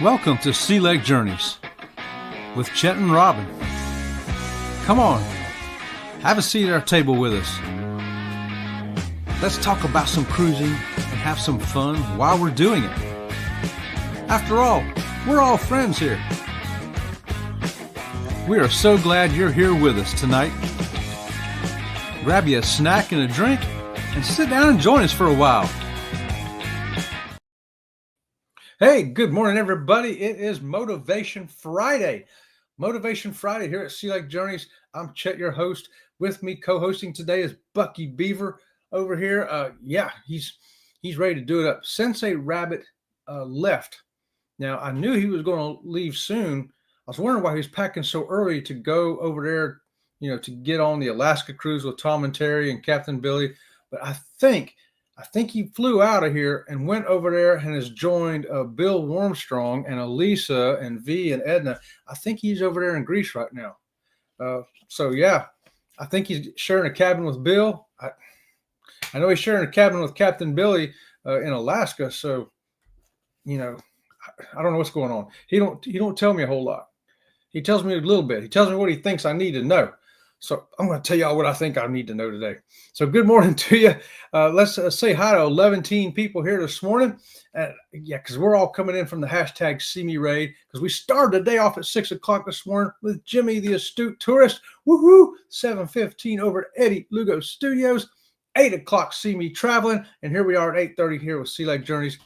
Welcome to Sea Lake Journeys with Chet and Robin. Come on, have a seat at our table with us. Let's talk about some cruising and have some fun while we're doing it. After all, we're all friends here. We are so glad you're here with us tonight. Grab you a snack and a drink and sit down and join us for a while. Hey, good morning, everybody. It is Motivation Friday. Motivation Friday here at Sea Lake Journeys. I'm Chet, your host. With me co-hosting today is Bucky Beaver over here. He's ready to do it up. Sensei Rabbit left. Now, I knew he was going to leave soon. I was wondering why he was packing so early to go over there, to get on the Alaska cruise with Tom and Terry and Captain Billy. But I think he flew out of here and went over there and has joined Bill Warmstrong and Elisa and V and Edna. I think he's over there in Greece right now. I think he's sharing a cabin with Bill. I know he's sharing a cabin with Captain Billy in Alaska. So, I don't know what's going on. He don't tell me a whole lot. He tells me a little bit. He tells me what he thinks I need to know. So I'm going to tell y'all what I think I need to know today. So good morning to you. Let's say hi to 11 people here this morning. Because we're all coming in from the hashtag See Me Raid, because we started the day off at 6 o'clock this morning with Jimmy the Astute Tourist. Woohoo! 7:15 over at Eddie Lugo Studios. 8 o'clock See Me Traveling. And here we are at 8:30 here with Sea Lake Journeys.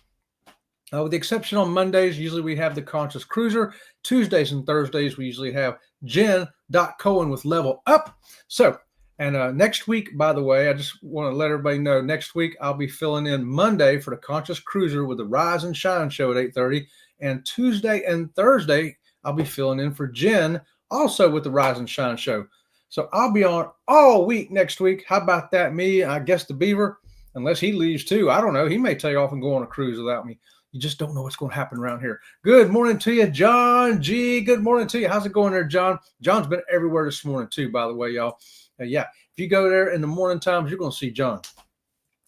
With the exception on Mondays, usually we have the Conscious Cruiser. Tuesdays and Thursdays, we usually have Jen.Cohen with Level Up. So, and next week, by the way, I just want to let everybody know, next week I'll be filling in Monday for the Conscious Cruiser with the Rise and Shine show at 8:30. And Tuesday and Thursday, I'll be filling in for Jen, also with the Rise and Shine show. So I'll be on all week next week. How about that? Me, I guess the Beaver, unless he leaves too. I don't know. He may take off and go on a cruise without me. You just don't know what's going to happen around here. Good morning to you, John G. Good morning to you. How's it going there, John? John's been everywhere this morning too, by the way, y'all. If you go there in the morning times, you're going to see John.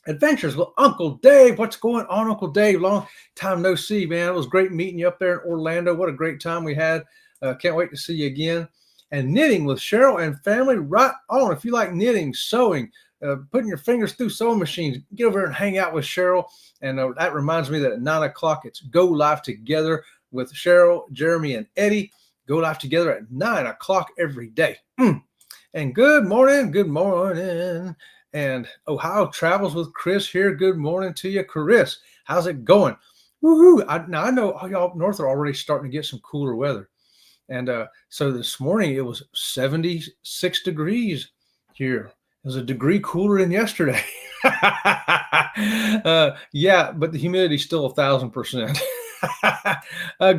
Adventures with Uncle Dave. What's going on, Uncle Dave? Long time no see, man. It was great meeting you up there in Orlando. What a great time we had. Can't wait to see you again. And knitting with Cheryl and family, right on. If you like knitting, sewing, putting your fingers through sewing machines, get over there and hang out with Cheryl. And that reminds me that at 9 o'clock, it's Go Live Together with Cheryl, Jeremy, and Eddie. Go Live Together at 9 o'clock every day. And good morning. And Ohio Travels with Chris here. Good morning to you, Chris. How's it going? Woohoo! I know all y'all up north are already starting to get some cooler weather. And so this morning, it was 76 degrees here. It was a degree cooler than yesterday. But the humidity's still 1,000%.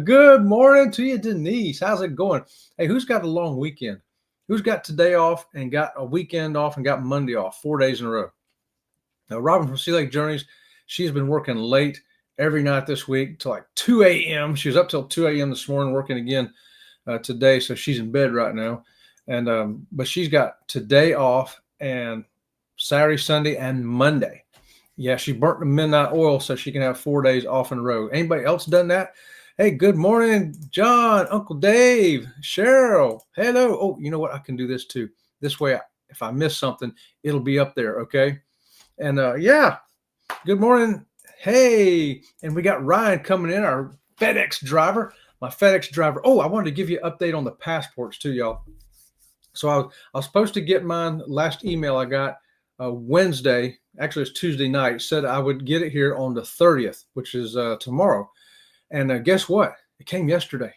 Good morning to you, Denise. How's it going? Hey, who's got a long weekend? Who's got today off and got a weekend off and got Monday off, 4 days in a row? Now, Robin from Sea Lake Journeys, she's been working late every night this week till like 2 a.m. She was up till 2 a.m. this morning working again today, so she's in bed right now. And but she's got today off and Saturday, Sunday, and Monday. Yeah, she burnt the midnight oil so she can have 4 days off in a row. Anybody else done that? Hey, good morning, John, Uncle Dave, Cheryl. Hello. Oh, you know what? I can do this too. This way, if I miss something, it'll be up there, okay? And good morning. Hey, and we got Ryan coming in, our FedEx driver, my FedEx driver. Oh, I wanted to give you an update on the passports too, y'all. So I was supposed to get mine. Last email I got Wednesday, actually it's Tuesday night, said I would get it here on the 30th, which is tomorrow. And guess what? It came yesterday.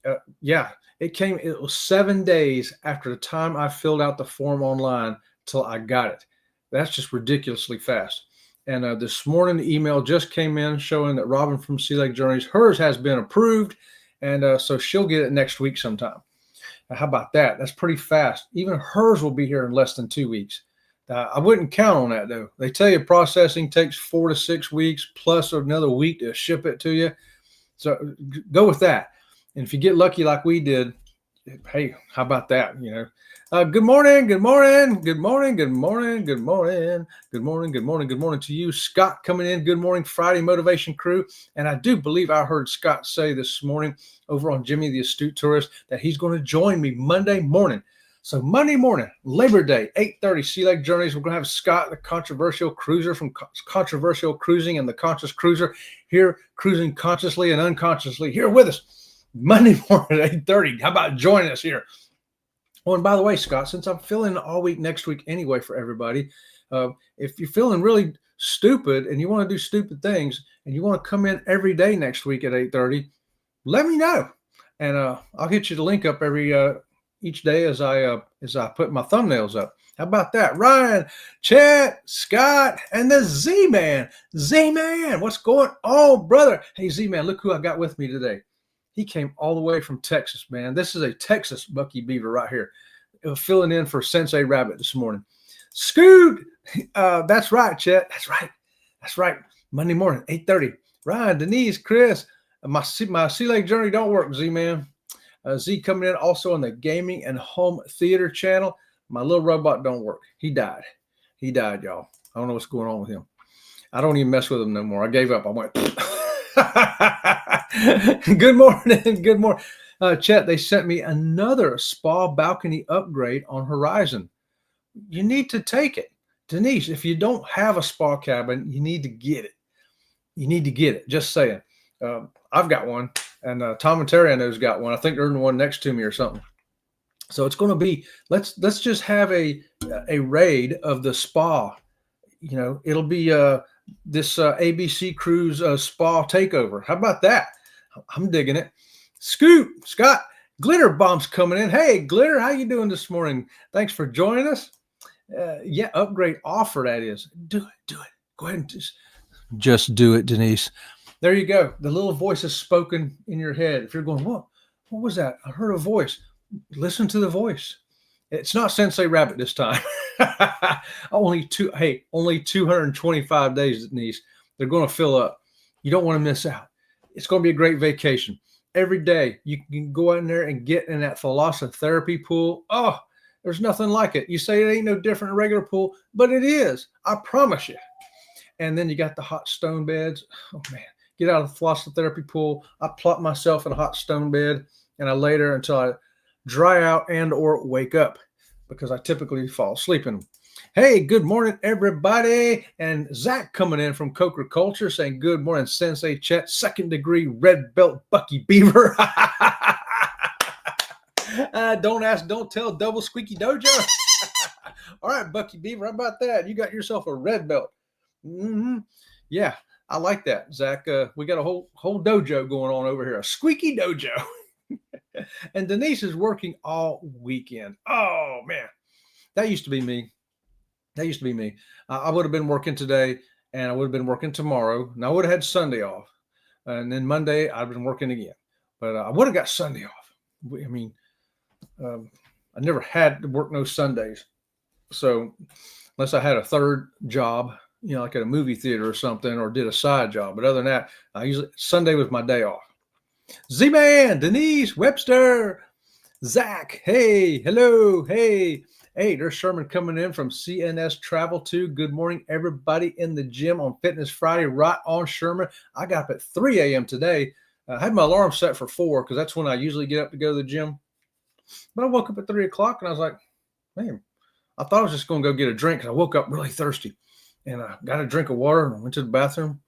It was 7 days after the time I filled out the form online till I got it. That's just ridiculously fast. And this morning, the email just came in showing that Robin from Sea Lake Journeys, hers has been approved. And so she'll get it next week sometime. Now, how about that? That's pretty fast. Even hers will be here in less than 2 weeks. I wouldn't count on that, though. They tell you processing takes 4 to 6 weeks plus another week to ship it to you. So go with that. And if you get lucky like we did, Hey, how about that? Good morning, good morning, good morning, good morning, good morning, good morning, good morning, good morning to you, Scott, coming in. Good morning, Friday Motivation Crew. And I do believe I heard Scott say this morning over on Jimmy the Astute Tourist that he's going to join me Monday morning. So Monday morning, Labor Day, 8:30, Sea Lake Journeys. We're going to have Scott, the controversial cruiser from Controversial Cruising and the Conscious Cruiser, here cruising consciously and unconsciously here with us Monday morning at 8:30. How about joining us here? Oh, and by the way, Scott, since I'm filling all week next week anyway for everybody, if you're feeling really stupid and you want to do stupid things and you want to come in every day next week at 8:30, let me know. And I'll get you the link up each day as I put my thumbnails up. How about that? Ryan, Chet, Scott, and the Z-Man. Z-Man, what's going on, brother? Hey, Z-Man, look who I got with me today. He came all the way from Texas, man. This is a Texas Bucky Beaver right here, filling in for Sensei Rabbit this morning. Scoot, that's right, Chet. That's right. Monday morning, 8:30. Ryan, Denise, Chris, my Sea Lake Journey don't work, Z-Man. Z coming in also on the Gaming and Home Theater channel. My little robot don't work. He died, y'all. I don't know what's going on with him. I don't even mess with him no more. I gave up. I went. Good morning. Good morning. Chet, they sent me another spa balcony upgrade on Horizon. You need to take it. Denise, if you don't have a spa cabin, you need to get it. Just saying. I've got one. And Tom and Terry I know's got one. I think they're in the one next to me or something. So it's going to be, let's just have a raid of the spa. It'll be this ABC Cruise spa takeover. How about that? I'm digging it. Scott, Glitter Bomb's coming in. Hey, Glitter, how you doing this morning? Thanks for joining us. Yeah, upgrade offer, that is. Do it. Go ahead and just do it, Denise. There you go. The little voice is spoken in your head. If you're going, what was that? I heard a voice. Listen to the voice. It's not Sensei Rabbit this time. Only 225 days, Denise. They're going to fill up. You don't want to miss out. It's going to be a great vacation. Every day you can go in there and get in that Therapy pool. Oh, there's nothing like it. You say it ain't no different than a regular pool, but it is. I promise you. And then you got the hot stone beds. Oh, man. Get out of the Therapy pool. I plop myself in a hot stone bed, and I lay there until I dry out and or wake up, because I typically fall asleep in them. Hey, good morning, everybody. And Zach coming in from Coker Culture saying, good morning, Sensei Chet, 2nd degree red belt Bucky Beaver. Don't ask, don't tell, double squeaky dojo. All right, Bucky Beaver, how about that? You got yourself a red belt. Mm-hmm. Yeah. I like that, Zach. We got a whole dojo going on over here, a squeaky dojo. And Denise is working all weekend. Oh, man. That used to be me. I would have been working today, and I would have been working tomorrow, and I would have had Sunday off. And then Monday, I've been working again. But I would have got Sunday off. I mean, I never had to work no Sundays. So unless I had a third job, like at a movie theater or something, or did a side job. But other than that, Sunday was my day off. Z-Man, Denise, Webster, Zach, hey, hello, hey, there's Sherman coming in from CNS Travel 2. Good morning, everybody in the gym on Fitness Friday. Right on, Sherman. I got up at 3 a.m. today. I had my alarm set for 4 because that's when I usually get up to go to the gym. But I woke up at 3 o'clock and I was like, man, I thought I was just going to go get a drink because I woke up really thirsty. And I got a drink of water and went to the bathroom.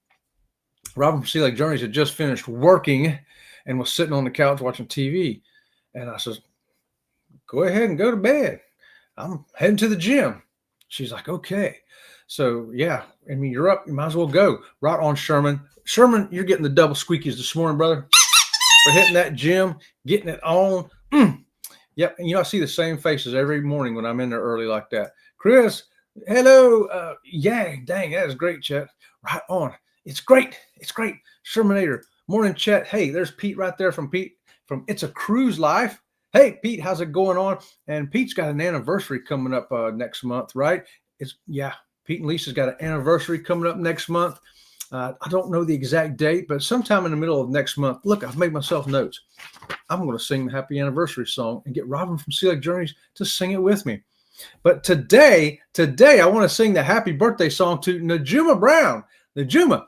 Robin from Sea Lake Journeys had just finished working and was sitting on the couch watching TV. And I said, go ahead and go to bed. I'm heading to the gym. She's like, okay. So, yeah, I mean, you're up. You might as well go. Right on, Sherman. Sherman, you're getting the double squeakies this morning, brother. For hitting that gym, getting it on. Yep. And, I see the same faces every morning when I'm in there early like that. Chris, hello. Yang, dang, that is great, Chet. Right on. It's great. Shermanator. Morning, Chet. Hey, there's Pete right there from It's a Cruise Life. Hey, Pete, how's it going on? And Pete's got an anniversary coming up next month, right? Pete and Lisa's got an anniversary coming up next month. I don't know the exact date, but sometime in the middle of next month. Look, I've made myself notes. I'm going to sing the happy anniversary song and get Robin from Sea Lake Journeys to sing it with me. But today, I want to sing the happy birthday song to Najuma Brown. Najuma,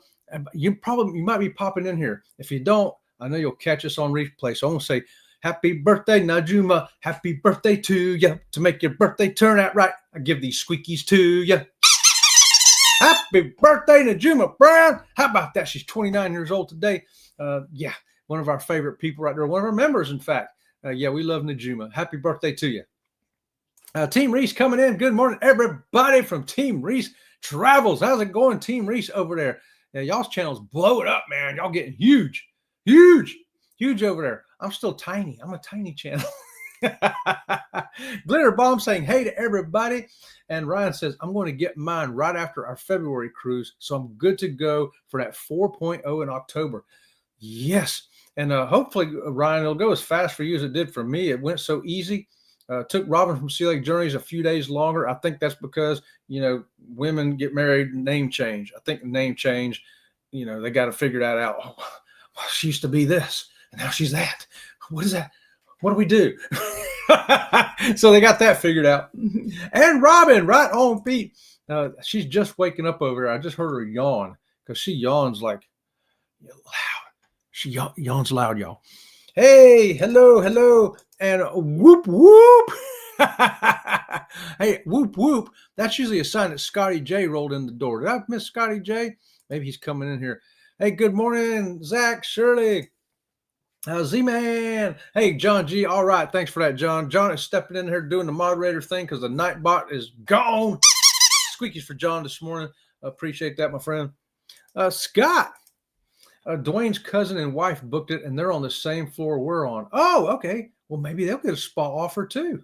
you might be popping in here. If you don't, I know you'll catch us on replay. So I'm going to say, happy birthday, Najuma. Happy birthday to you. To make your birthday turn out right, I give these squeakies to you. Happy birthday, Najuma Brown. How about that? She's 29 years old today. Yeah, one of our favorite people right there. One of our members, in fact. Yeah, we love Najuma. Happy birthday to you. Team Reese coming in. Good morning, everybody from Team Reese Travels. How's it going, Team Reese over there? Yeah, y'all's channel's blowing up, man. Y'all getting huge over there. I'm still tiny. I'm a tiny channel. Glitter Bomb saying hey to everybody. And Ryan says, I'm going to get mine right after our February cruise. So I'm good to go for that 4.0 in October. Yes. And hopefully, Ryan, it'll go as fast for you as it did for me. It went so easy. Took Robin from Sea Lake Journeys a few days longer. I think that's because, women get married, name change. I think the name change, they got to figure that out. Oh, well, she used to be this, and now she's that. What is that? What do we do? So they got that figured out. And Robin, right on feet. She's just waking up over there. I just heard her yawn because she yawns like loud. She yawns loud, y'all. Hey, hello, and whoop, whoop. Hey, whoop, whoop. That's usually a sign that Scotty J rolled in the door. Did I miss Scotty J? Maybe he's coming in here. Hey, good morning, Zach, Shirley. Z-Man. Hey, John G. All right, thanks for that, John. John is stepping in here doing the moderator thing because the Nightbot is gone. Squeakies for John this morning. Appreciate that, my friend. Scott. Dwayne's cousin and wife booked it, and they're on the same floor we're on. Oh, okay. Well, maybe they'll get a spa offer too.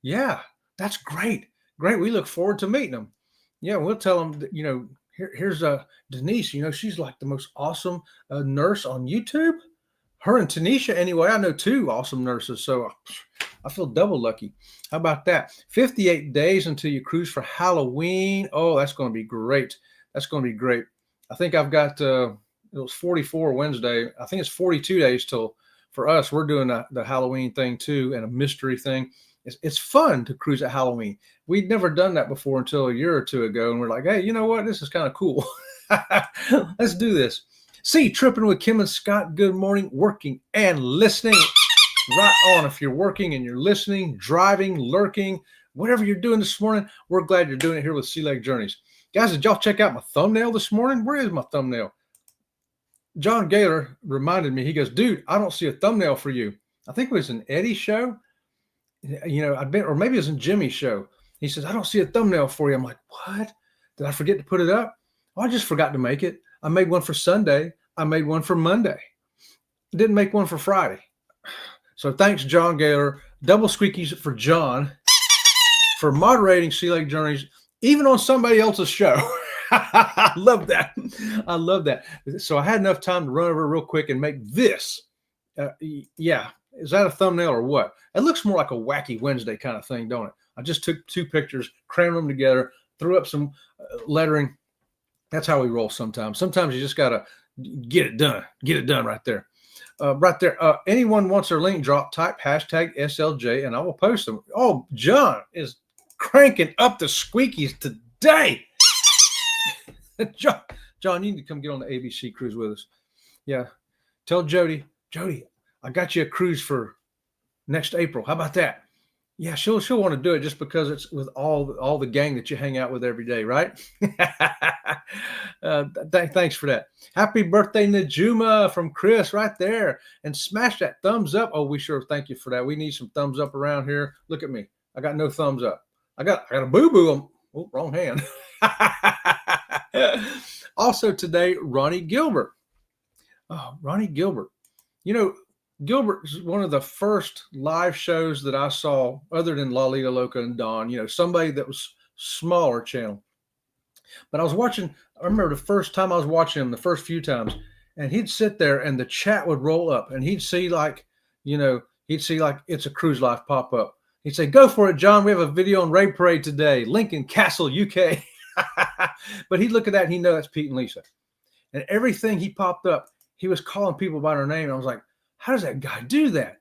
Yeah, that's great. Great. We look forward to meeting them. Yeah, we'll tell them that, here's Denise. She's like the most awesome nurse on YouTube. Her and Tanisha, anyway. I know two awesome nurses, so I feel double lucky. How about that? 58 days until you cruise for Halloween. Oh, that's going to be great. That's going to be great. I think I've got... it was 44 Wednesday. I think it's 42 days till for us. We're doing the Halloween thing too, and a mystery thing. It's fun to cruise at Halloween. We'd never done that before until a year or two ago. And we're like, hey, you know what? This is kind of cool. Let's do this. See, Tripping with Kim and Scott. Good morning, working and listening. Right on. If you're working and you're listening, driving, lurking, whatever you're doing this morning, we're glad you're doing it here with Sea Lake Journeys. Guys, did y'all check out my thumbnail this morning? Where is my thumbnail? John Gailor reminded me, he goes, dude, I don't see a thumbnail for you. I think it was an Eddie show. Or maybe it was in Jimmy's show. He says, I don't see a thumbnail for you. I'm like, what? Did I forget to put it up? Oh, I just forgot to make it. I made one for Sunday. I made one for Monday. Didn't make one for Friday. So thanks, John Gailor. Double squeakies for John for moderating Sea Lake Journeys, even on somebody else's show. I love that. I love that. So I had enough time to run over real quick and make this. Yeah. Is that a thumbnail or what? It looks more like a Wacky Wednesday kind of thing, don't it? I just took two pictures, crammed them together, threw up some lettering. That's how we roll sometimes. Sometimes you just got to get it done. Get it done right there. Right there. Anyone wants their link drop, type hashtag SLJ and I will post them. Oh, John is cranking up the squeakies today. John, you need to come get on the ABC cruise with us. Yeah. Tell Jody, I got you a cruise for next April. How about that? Yeah, she'll want to do it just because it's with all the gang that you hang out with every day, right? Thanks for that. Happy birthday, Najuma, from Chris right there. And smash that thumbs up. Oh, we sure thank you for that. We need some thumbs up around here. Look at me. I got no thumbs up. I got a boo-boo. Oh, wrong hand. Also today, Ronnie Gilbert. Oh, Ronnie Gilbert. Gilbert is one of the first live shows that I saw other than Lalita Loca and Dawn, somebody that was smaller channel. But I remember the first time I was watching him, the first few times, and he'd sit there and the chat would roll up and he'd see It's a Cruise Life pop up. He'd say, go for it, John. We have a video on Raid Parade today, Lincoln Castle, UK. But he'd look at that and he'd know that's Pete and Lisa. And everything he popped up, he was calling people by their name. And I was like, how does that guy do that?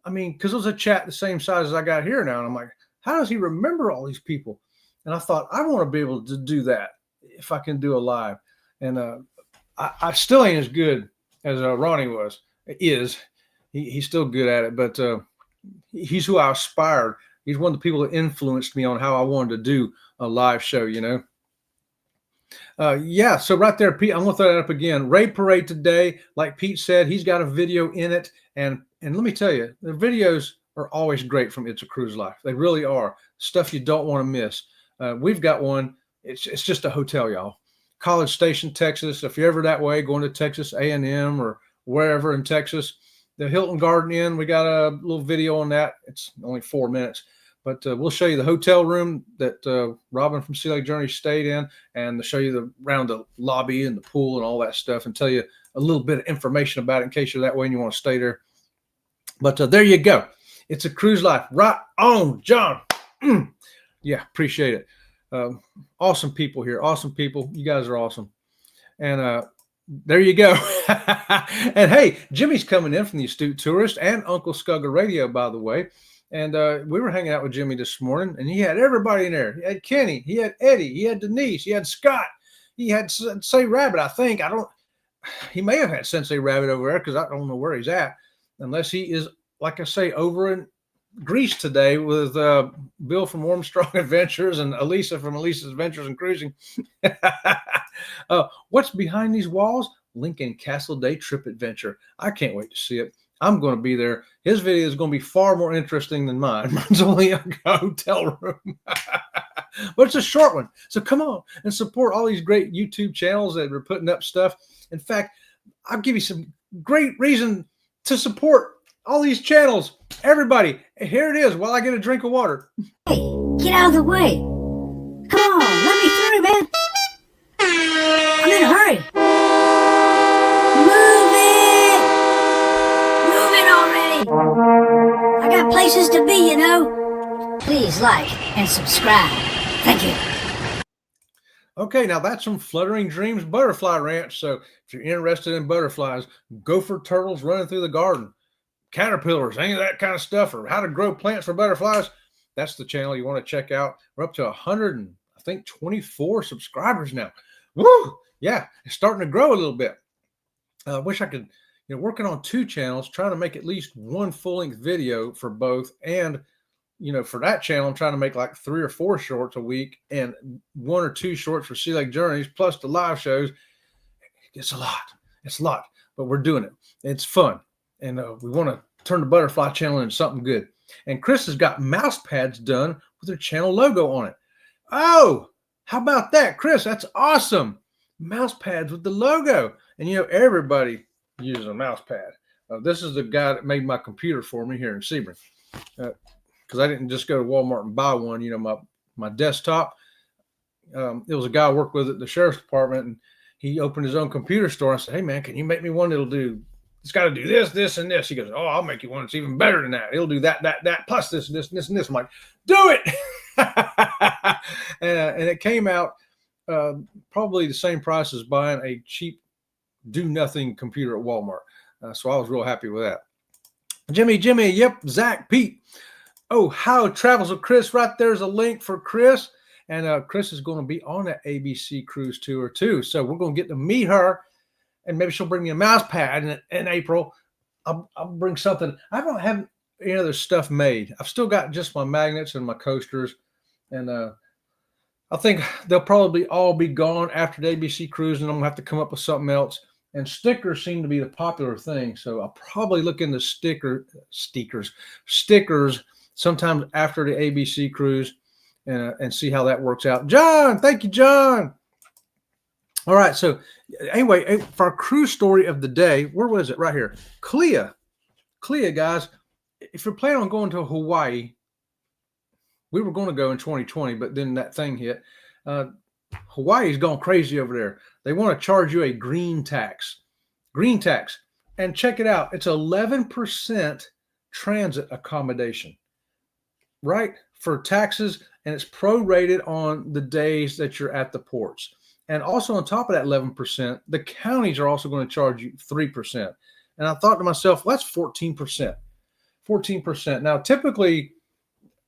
I mean, because it was a chat the same size as I got here now. And I'm like, how does he remember all these people? And I thought, I want to be able to do that if I can do a live. And I still ain't as good as Ronnie is. He's still good at it, but he's who I aspired. He's one of the people that influenced me on how I wanted to do a live show, you know. Yeah, so right there, Pete, I'm going to throw that up again. Raid Parade today, like Pete said, he's got a video in it. And let me tell you, the videos are always great from It's a Cruise Life. They really are. Stuff you don't want to miss. We've got one. It's just a hotel, y'all. College Station, Texas. If you're ever that way, going to Texas A&M or wherever in Texas, the Hilton Garden Inn, we got a little video on that. It's only 4 minutes. But we'll show you the hotel room that Robin from Sea Lake Journey stayed in, and show you around the lobby and the pool and all that stuff, and tell you a little bit of information about it in case you're that way and you want to stay there. But there you go. It's a Cruise Life. Right on, John. Yeah, appreciate it. Awesome people here. Awesome people. You guys are awesome. And there you go. And hey, Jimmy's coming in from the Astute Tourist and Uncle Scugga Radio, by the way. And we were hanging out with Jimmy this morning, and he had everybody in there. He had Kenny, he had Eddie, he had Denise, he had Scott, he had Sensei Rabbit. I think he may have had Sensei Rabbit over there because I don't know where he's at, unless he is, like I say, over in Greece today with Bill from Armstrong Adventures and Elisa from Elisa's Adventures and Cruising. What's behind these walls? Lincoln Castle Day Trip Adventure. I can't wait to see it. I'm going to be there. His video is going to be far more interesting than mine. Mine's only a hotel room. But it's a short one. So come on and support all these great YouTube channels that are putting up stuff. In fact, I'll give you some great reason to support all these channels. Everybody, here it is while I get a drink of water. Hey, get out of the way. Come on, let me through, man. I'm in a hurry. Move it already. I got places to be, you know. Please like and subscribe. Thank you. Okay, now that's from Fluttering Dreams Butterfly Ranch. So if you're interested in butterflies, gopher turtles running through the garden, caterpillars, any of that kind of stuff, or how to grow plants for butterflies, that's the channel you want to check out. We're up to 124 subscribers now. Woo! Yeah, it's starting to grow a little bit. I wish I could, working on 2 channels, trying to make at least one full-length video for both. And, for that channel, I'm trying to make like 3 or 4 shorts a week and 1 or 2 shorts for Sea Lake Journeys, plus the live shows. It's a lot. It's a lot, but we're doing it. It's fun. And we want to turn the Butterfly channel into something good. And Chris has got mouse pads done with their channel logo on it. Oh, how about that, Chris? That's awesome. Mouse pads with the logo. And, everybody uses a mouse pad. This is the guy that made my computer for me here in Sebring. Because I didn't just go to Walmart and buy one, my desktop. It was a guy I worked with at the sheriff's department, and he opened his own computer store. I said, hey, man, can you make me one that'll do, it's got to do this, this, and this. He goes, oh, I'll make you one that's even better than that. It'll do that, plus this, and this, and this, and this. I'm like, do it. And it came out probably the same price as buying a cheap do-nothing computer at Walmart. So I was real happy with that. Jimmy, yep, Zach, Pete. Oh, How Travels with Chris. Right there's a link for Chris. And Chris is going to be on that ABC cruise tour too. So we're going to get to meet her. And maybe she'll bring me a mouse pad in April. I'll bring something. I don't have any other stuff made. I've still got just my magnets and my coasters. And I think they'll probably all be gone after the ABC cruise, and I'm going to have to come up with something else. And stickers seem to be the popular thing. So I'll probably look into stickers sometime after the ABC cruise and see how that works out. John, thank you, John. All right. So anyway, for our cruise story of the day, where was it? Right here. Clea, guys, if you're planning on going to Hawaii, we were going to go in 2020, but then that thing hit. Hawaii's gone crazy over there. They want to charge you a green tax. And check it out. It's 11% transit accommodation, right? For taxes, and it's prorated on the days that you're at the ports. And also on top of that 11%, the counties are also going to charge you 3%. And I thought to myself, well, that's 14%. 14%. Now, typically,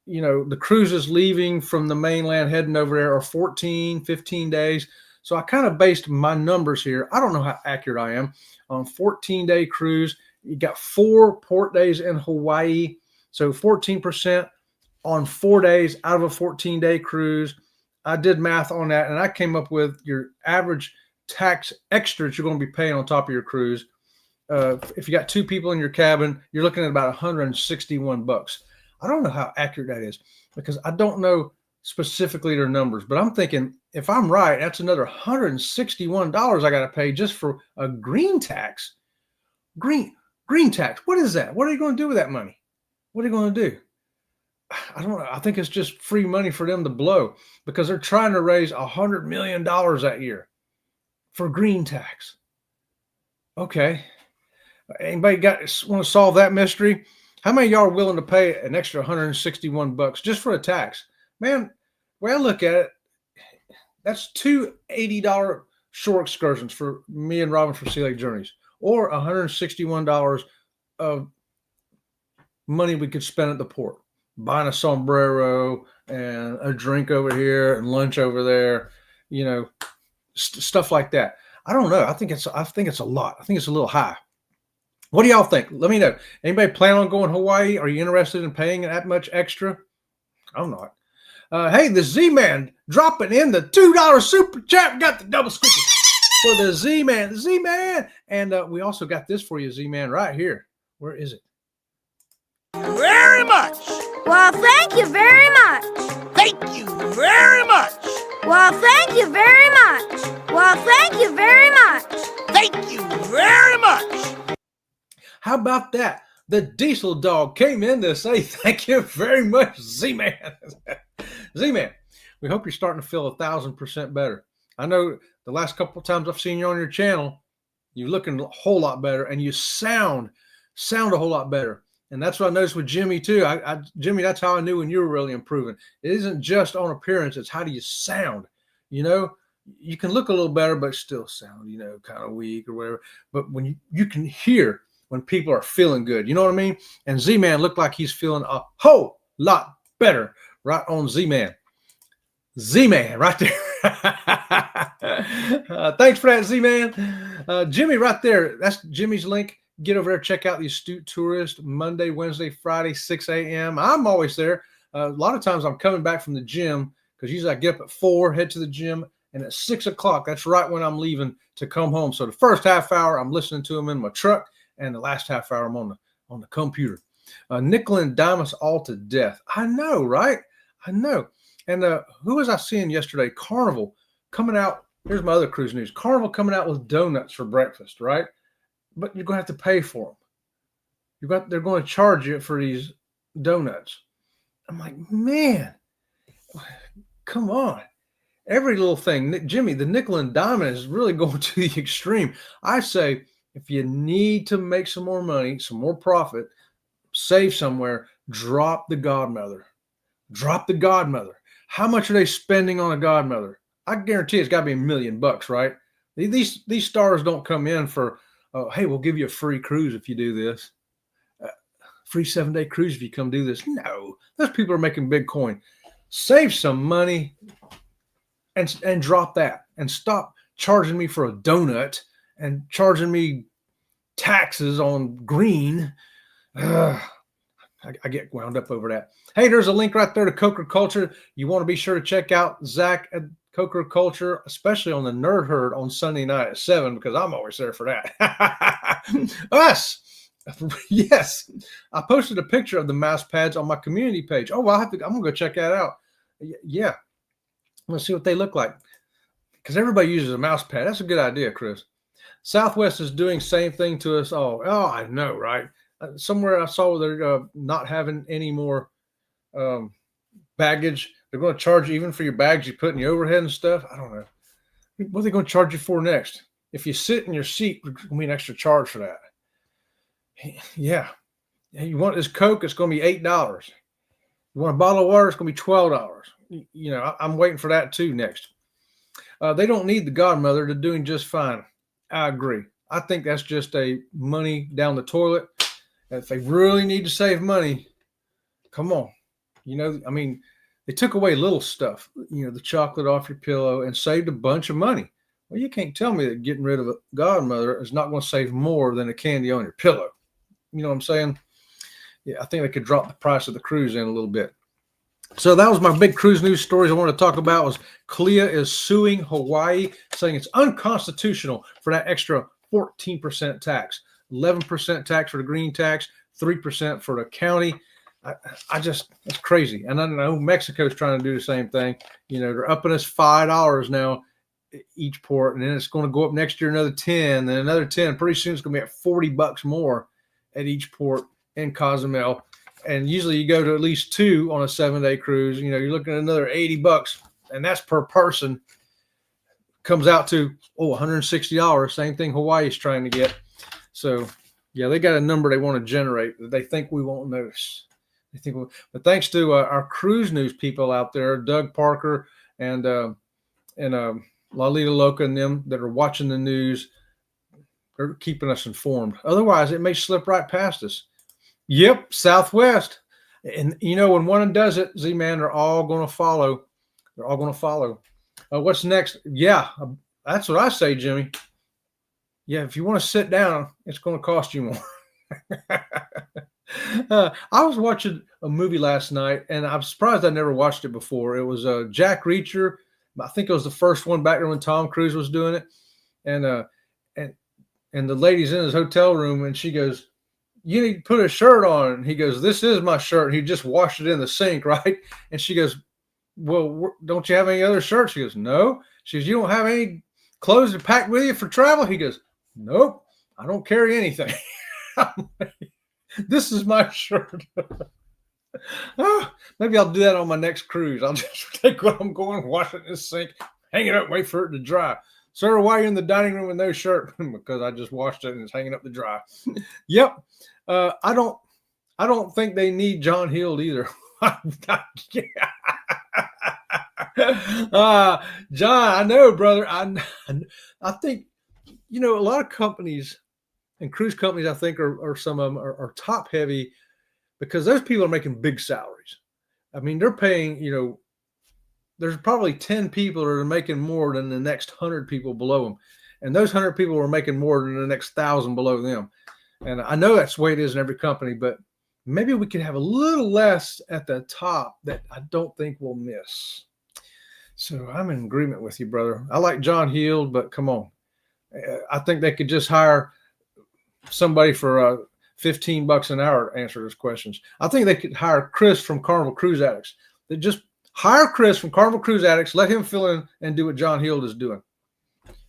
the cruises leaving from the mainland heading over there are 14, 15 days. So I kind of based my numbers here. I don't know how accurate I am on 14-day cruise. You got 4 port days in Hawaii. So 14% on 4 days out of a 14-day cruise. I did math on that, and I came up with your average tax extra that you're going to be paying on top of your cruise. If you got 2 people in your cabin, you're looking at about $161. I don't know how accurate that is because I don't know specifically their numbers, but I'm thinking if I'm right, that's another $161 I got to pay just for a green tax. Green tax. What is that? What are you going to do with that money? What are you going to do? I don't know. I think it's just free money for them to blow because they're trying to raise $100 million that year for green tax. Okay. Anybody want to solve that mystery? How many of y'all are willing to pay an extra $161 just for a tax? Man, the way I look at it, that's 2 $80 shore excursions for me and Robin for Sea Lake Journeys, or $161 of money we could spend at the port, buying a sombrero and a drink over here and lunch over there, stuff like that. I don't know. I think it's a lot. I think it's a little high. What do y'all think? Let me know. Anybody plan on going to Hawaii? Are you interested in paying that much extra? I'm not. Hey, the Z-Man dropping in the $2 super chat. Got the double squeaky for the Z-Man. The Z-Man. And we also got this for you, Z-Man, right here. Where is it? Very much. Well, thank you very much. Thank you very much. Well, thank you very much. Well, thank you very much. Thank you very much. How about that? The Diesel Dog came in to say thank you very much, Z-Man. Z-Man, we hope you're starting to feel 1,000% better. I know the last couple of times I've seen you on your channel, you're looking a whole lot better, and you sound a whole lot better. And that's what I noticed with Jimmy too. Jimmy, that's how I knew when you were really improving. It isn't just on appearance; it's how do you sound. You can look a little better, but still sound, kind of weak or whatever. But when you can hear when people are feeling good, you know what I mean? And Z-Man looked like he's feeling a whole lot better. Right on, Z-Man. Z-Man right there. Thanks for that, Z-Man. Jimmy right there. That's Jimmy's link. Get over there, check out the Astute Tourist Monday, Wednesday, Friday, 6 a.m. I'm always there. A lot of times I'm coming back from the gym because usually I get up at 4, head to the gym, and at 6 o'clock, that's right when I'm leaving to come home. So the first half hour, I'm listening to them in my truck, and the last half hour, I'm on the computer. Nickel and dime us all to death. I know, right? I know. And who was I seeing yesterday? Carnival coming out. Here's my other cruise news. Carnival coming out with donuts for breakfast, right? But you're going to have to pay for them. They're going to charge you for these donuts. I'm like, man, come on. Every little thing. Jimmy, the nickel and dime is really going to the extreme. I say, if you need to make some more money, some more profit, save somewhere, drop the godmother. Drop the godmother. How much are they spending on a godmother? I guarantee it's got to be $1 million, right? These stars don't come in for, hey, we'll give you a free cruise if you do this. Free 7-day cruise if you come do this. No, those people are making big coin. Save some money and drop that and stop charging me for a donut and charging me taxes on green. I get wound up over that. Hey, there's a link right there to Coker Culture. You want to be sure to check out Zach at Coker Culture, especially on the Nerd Herd on Sunday night at 7, because I'm always there for that. Us. Yes. I posted a picture of the mouse pads on my community page. Oh, well, I'm going to go check that out. Yeah. I'm going to see what they look like. Because everybody uses a mouse pad. That's a good idea, Chris. Southwest is doing same thing to us all. Oh, I know, right? Somewhere I saw they're not having any more baggage. They're going to charge you even for your bags you put in your overhead and stuff. I don't know. What are they going to charge you for next? If you sit in your seat, there's going to be an extra charge for that. Yeah. You want this Coke, it's going to be $8. You want a bottle of water, it's going to be $12. I'm waiting for that too next. They don't need the godmother. They're doing just fine. I agree. I think that's just a money down the toilet. If they really need to save money, come on. You know, I mean, they took away little stuff, you know, the chocolate off your pillow and saved a bunch of money. Well, you can't tell me that getting rid of a godmother is not going to save more than a candy on your pillow. You know what I'm saying? Yeah, I think they could drop the price of the cruise in a little bit. So that was my big cruise news stories I want to talk about. Was CLIA is suing Hawaii, saying it's unconstitutional for that extra 14% tax, 11% tax for the green tax, 3% for the county. I just, it's crazy. And I know Mexico's trying to do the same thing. You know, they're upping us $5 now each port, and then it's going to go up next year another 10, then another 10. Pretty soon it's going to be at $40 more at each port in Cozumel. And usually you go to at least 2 on a 7-day cruise. You know, you're looking at another $80, and that's per person. Comes out to $160. Same thing Hawaii's trying to get. So yeah, they got a number they want to generate that they think we won't notice. They think, but thanks to our cruise news people out there, Doug Parker and Lalita Loca and them that are watching the news, they're keeping us informed. Otherwise, it may slip right past us. Yep, Southwest. And, you know, when one does it, Z-Man, they're all going to follow. They're all going to follow. What's next? Yeah, that's what I say, Jimmy. Yeah, if you want to sit down, it's going to cost you more. I was watching a movie last night, and I'm surprised I never watched it before. It was Jack Reacher. I think it was the first one back there when Tom Cruise was doing it. And the lady's in his hotel room, and she goes, "You need to put a shirt on." And he goes, "This is my shirt." And he just washed it in the sink, right? And she goes, "Well, don't you have any other shirts?" She goes, "No." She goes, "You don't have any clothes to pack with you for travel?" He goes, "Nope, I don't carry anything." This is my shirt. Maybe I'll do that on my next cruise. I'll just take what I'm going, wash it in the sink, hang it up, wait for it to dry. "Sir, why are you in the dining room with no shirt?" "Because I just washed it and it's hanging up to dry." Yep. I don't think they need John Hill either. John, I know, brother. I think, you know, a lot of companies and cruise companies, I think, are some of them are top heavy because those people are making big salaries. I mean, they're paying, you know, there's probably 10 people that are making more than the next 100 people below them. And those 100 people are making more than the next 1,000 below them. And I know that's the way it is in every company, but maybe we could have a little less at the top that I don't think we'll miss. So I'm in agreement with you, brother. I like John Hill, but come on. I think they could just hire somebody for $15 an hour to answer those questions. I think they could hire Chris from Carnival Cruise Addicts. They just hire Chris from Carnival Cruise Addicts, let him fill in and do what John Hill is doing.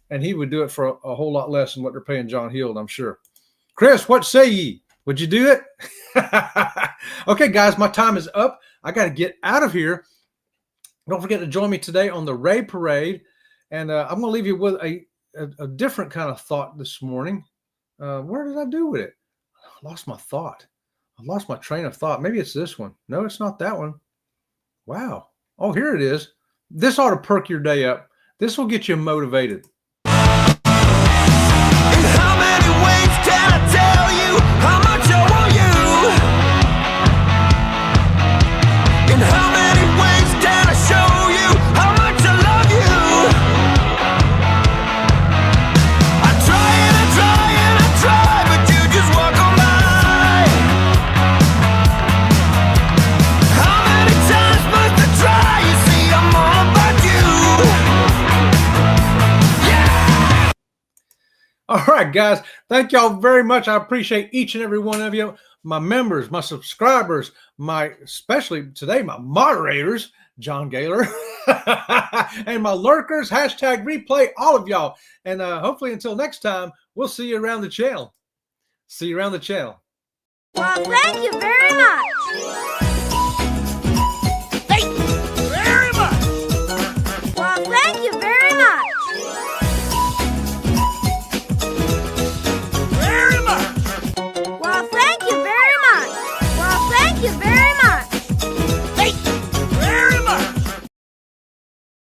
And he would do it for a whole lot less than what they're paying John Hill, I'm sure. Chris, what say ye? Would you do it? Okay, guys, my time is up. I got to get out of here. Don't forget to join me today on the Ray Parade. And I'm going to leave you with a different kind of thought this morning. Where did I do with it? I lost my thought. I lost my train of thought. Maybe it's this one. No, it's not that one. Wow. Oh, here it is. This ought to perk your day up. This will get you motivated. In how many ways can I tell you how much I want you? In how many ways can I show you how much I love you? I try and I try and I try, but you just walk on by. How many times must I try? You see, I'm all about you. Yeah. All right, guys. Thank y'all very much. I appreciate each and every one of you. My members, my subscribers, especially today, my moderators, John Gailor, and my lurkers, #replay, all of y'all. And hopefully until next time, we'll see you around the channel. See you around the channel. Well, thank you very much.